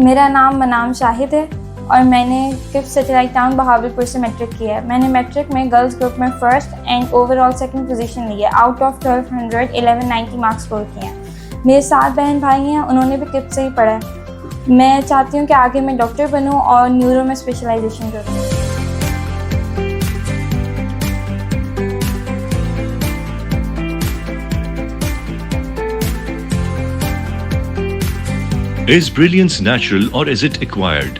मेरा नाम मनाम शाहिद है और मैंने किप्स सैटेलाइट टाउन बहावलपुर से मैट्रिक किया है। मैंने मैट्रिक में गर्ल्स ग्रुप में first and overall second position ली है। आउट ऑफ 1200 1190 मार्क्स स्कोर किए हैं। मेरे 7 बहन भाई हैं, उन्होंने भी किप्स से ही पढ़ा है। मैं चाहती हूँ कि आगे मैं डॉक्टर बनूँ और न्यूरो में स्पेशलाइजेशन करूँ। Is brilliance natural or is it acquired?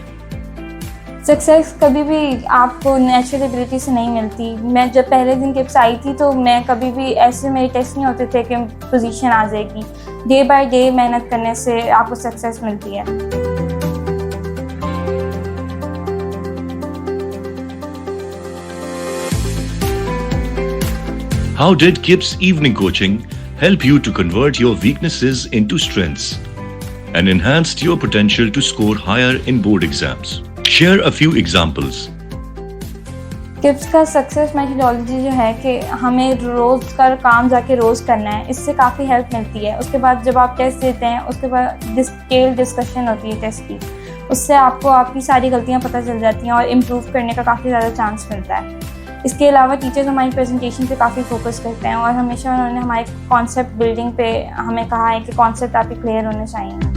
Success कभी भी आपको नेचुरल एबिलिटी से नहीं मिलती। मैं जब पहले दिन किप्स आई थी तो मैं कभी भी ऐसे मेरे टेस्ट नहीं होते थे कि पोजीशन आ जाएगी। डे बाय डे मेहनत करने से आपको सक्सेस मिलती है। How did KIPS evening coaching help you to convert your weaknesses into strengths and enhanced your potential to score higher in board exams? Share a few examples. KIPS का success methodology जो है कि हमें रोज़ का काम जाके रोज़ करना है, इससे काफ़ी हेल्प मिलती है। उसके बाद जब आप टेस्ट देते हैं उसके बाद डिटेल डिस्कशन होती है टेस्ट की, उससे आपको आपकी सारी गलतियां पता चल जाती हैं और इम्प्रूव करने का काफ़ी ज़्यादा चांस मिलता है। इसके अलावा टीचर्स हमारी प्रेजेंटेशन पे काफ़ी फोकस करते हैं और हमेशा उन्होंने हमारे कॉन्सेप्ट बिल्डिंग पे हमें कहा है कि कॉन्सेप्ट आपके क्लियर होने चाहिए।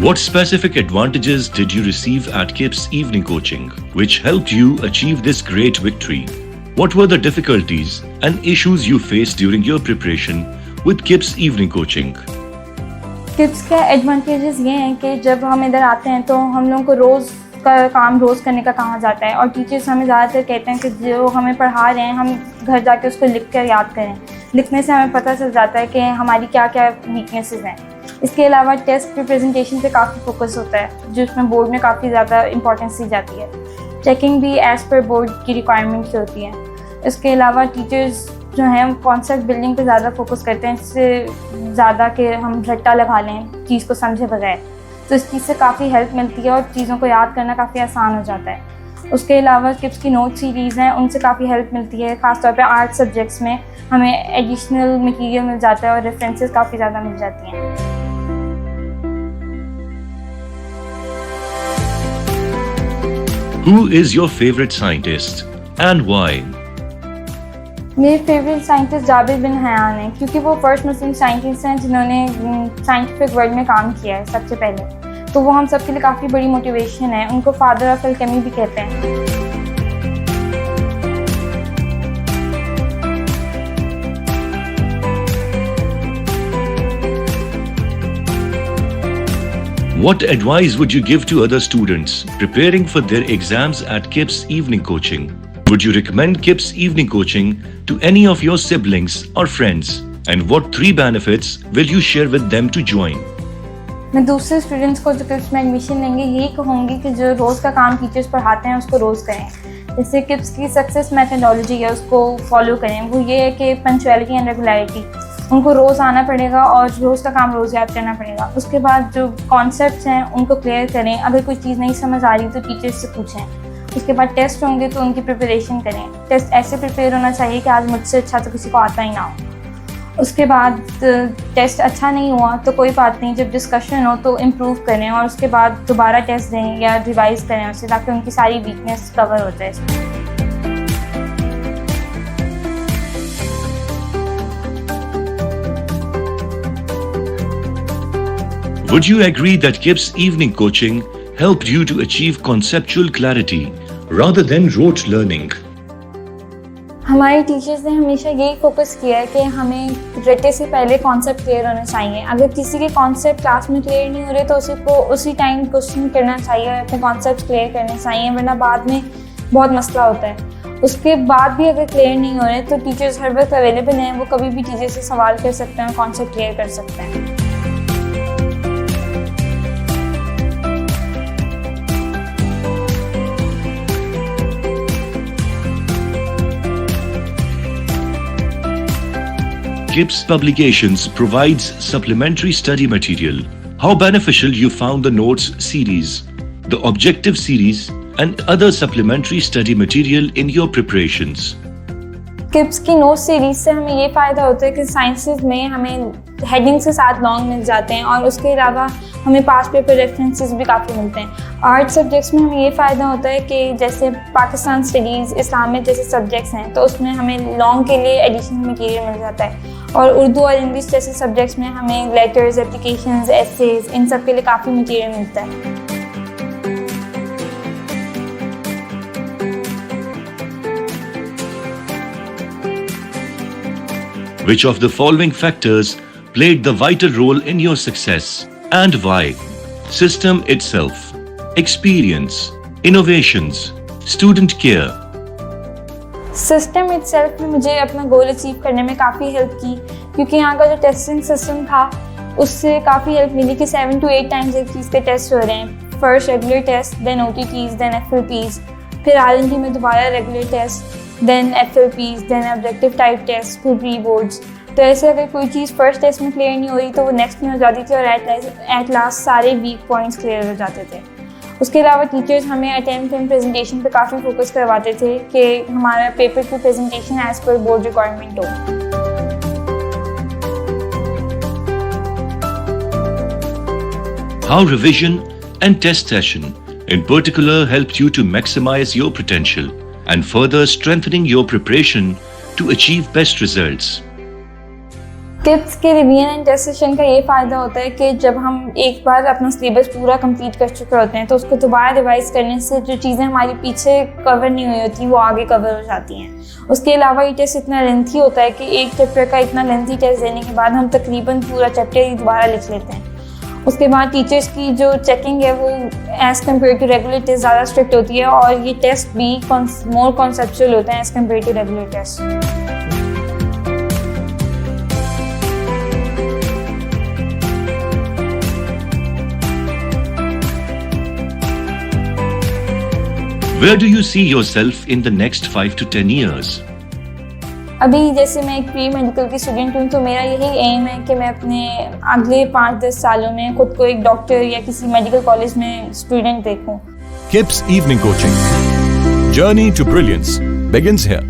What specific advantages did you receive at KIPS evening coaching, which helped you achieve this great victory? What were the difficulties and issues you faced during your preparation with KIPS evening coaching? KIPS के advantages ये हैं कि जब हम इधर आते हैं तो हम लोगों को रोज़ का काम रोज़ करने का कहा जाता है और टीचर्स हमें ज़्यादातर कहते हैं कि जो हमें पढ़ा रहे हैं हम घर जाके उसको लिख कर याद करें। लिखने से हमें पता चल जाता है कि हमारी क्या क्या वीकनेसेस हैं। इसके अलावा टेस्ट पे प्रेजेंटेशन पे काफ़ी फोकस होता है जिसमें बोर्ड में काफ़ी ज़्यादा इंपॉर्टेंस दी जाती है। चेकिंग भी एज़ पर बोर्ड की रिक्वायरमेंट्स होती हैं। इसके अलावा टीचर्स जो हैं कॉन्सेप्ट बिल्डिंग पे ज़्यादा फोकस करते हैं, इससे ज़्यादा कि हम रट्टा लगा लें चीज़ को समझे बगैर। तो इस चीज़ से काफ़ी हेल्प मिलती है और चीज़ों को याद करना काफ़ी आसान हो जाता है। उसके अलावा किप्स की नोट सीरीज़ हैं, उनसे काफ़ी हेल्प मिलती है। ख़ासतौर पे आर्ट सब्जेक्ट्स में हमें एडिशनल मटीरियल मिल जाता है और रेफरेंसेस काफ़ी ज़्यादा मिल जाती हैं। Who is your favorite scientist and why? मेरे favourite scientist Jabir bin Hayyan हैं क्योंकि वो फर्स्ट मुस्लिम साइंटिस्ट हैं जिन्होंने साइंटिफिक वर्ल्ड में काम किया है सबसे पहले। तो वो हम सब के लिए काफ़ी बड़ी मोटिवेशन है। उनको फादर ऑफ एल्केमी भी कहते हैं। What advice would you give to other students preparing for their exams at KIPS evening coaching? Would you recommend KIPS evening coaching to any of your siblings or friends? And what 3 benefits will you share with them to join? मैं दूसरे students को जो kips में admission लेंगे यही कहूँगी कि जो रोज़ का काम टीचर्स पढ़ाते हैं उसको रोज़ करें। जैसे किप्स की सक्सेस मेथोडोलॉजी है उसको फॉलो करें। वो ये है कि पंक्चुअलिटी एंड रेगुलरिटी, उनको रोज़ आना पड़ेगा और रोज़ का काम रोज़ याद करना पड़ेगा। उसके बाद जो कॉन्सेप्ट्स हैं उनको क्लियर करें। अगर कोई चीज़ नहीं समझ आ रही तो टीचर्स से पूछें। उसके बाद टेस्ट होंगे तो उनकी प्रिपरेशन करें। टेस्ट ऐसे प्रिपेयर होना चाहिए कि आज मुझसे अच्छा तो किसी को आता ही ना हो। उसके बाद टेस्ट अच्छा नहीं हुआ तो कोई बात नहीं, जब डिस्कशन हो तो इम्प्रूव करें और उसके बाद दोबारा टेस्ट दें या रिवाइज़ करें उससे, ताकि उनकी सारी वीकनेस कवर हो जाए। Would you agree that KIPS evening coaching helped you to achieve conceptual clarity rather than rote learning? हमारे टीचर्स ने हमेशा यही फोकस किया है कि हमें रटे से पहले कॉन्सेप्ट क्लियर होने चाहिए। अगर किसी के कॉन्सेप्ट क्लास में क्लियर नहीं हो रहे तो उसी को उसी टाइम क्वेश्चन करना चाहिए, अपने कॉन्सेप्ट क्लियर करने चाहिए, वरना बाद में बहुत मसला होता है। उसके बाद भी अगर क्लियर नहीं हो रहे तो टीचर्स हर वक्त अवेलेबल हैं, वो कभी भी टीचर से सवाल कर सकते हैं, कॉन्सेप्ट क्लियर कर सकते हैं। KIPS Publications provides supplementary study material. How beneficial you found the notes series, the objective series, and other supplementary study material in your preparations. KIPS की नोट सीरीज से हमें ये फ़ायदा होता है कि साइंसेज में हमें हेडिंग्स के साथ लॉन्ग मिल जाते हैं और उसके अलावा हमें पास्ट पेपर रेफरेंसेस भी काफ़ी मिलते हैं। आर्ट सब्जेक्ट्स में हमें ये फ़ायदा होता है कि जैसे पाकिस्तान स्टडीज़, इस्लामिक जैसे सब्जेक्ट्स हैं तो उसमें हमें लॉन्ग के लिए एडिशनल मटेरियल मिल जाता है, और उर्दू और इंग्लिश जैसे सब्जेक्ट्स में हमें लेटर्स, एप्लीकेशंस, एसेज, इन सब के लिए काफ़ी मटेरियल मिलता है। Which of the following factors played the vital role in your success and why? System itself, experience, innovations, student care. System itself ने मुझे अपना गोल अचीव करने में काफ़ी हेल्प की, क्योंकि यहाँ का जो टेस्टिंग सिस्टम था उससे काफ़ी हेल्प मिली कि 7 to 8 टाइम्स एक चीज़ के टेस्ट हो रहे हैं। First regular test, then OTTs, then FLPs, फिर R&D में दोबारा regular test, then FLPs, then objective type test, फिर प्री बोर्ड्स। तो ऐसे अगर कोई चीज़ फर्स्ट टेस्ट में क्लियर नहीं हो रही तो वो नेक्स्ट में हो जाती थी और एट लास्ट सारे वीक पॉइंट्स क्लियर हो जाते थे। उसके अलावा टीचर्स हमें अटेम्प्ट एंड प्रेजेंटेशन पे काफ़ी फोकस करवाते थे कि हमारा पेपर की presentation as per board requirement हो। How revision and test session in particular helped you to maximize your potential and further strengthening your preparation to achieve best results? KIPS के revision and test session का ये फ़ायदा होता है कि जब हम एक बार अपना सिलेबस पूरा कंप्लीट कर चुके होते हैं तो उसको दोबारा रिवाइज करने से जो चीज़ें हमारी पीछे कवर नहीं हुई होती वो आगे कवर हो जाती हैं। उसके अलावा ये टेस्ट इतना लेंथी होता है कि एक चैप्टर का इतना लेंथी टेस्ट देने के बाद हम तकरीबन पूरा चैप्टर ही दोबारा लिख लेते हैं। उसके बाद टीचर्स की जो चेकिंग है वो as compare to regular test ज़्यादा स्ट्रिक्ट होती है और ये टेस्ट भी मोर कॉन्सेप्चुअल होते हैं as compare to regular test. Where do you see yourself in the next 5 to 10 years? अभी जैसे मैं एक प्री मेडिकल की स्टूडेंट हूँ तो मेरा यही एम है कि मैं अपने अगले 5-10 सालों में खुद को एक डॉक्टर या किसी मेडिकल कॉलेज में स्टूडेंट देखूँ। KIPS Evening Coaching. Journey to Brilliance begins here.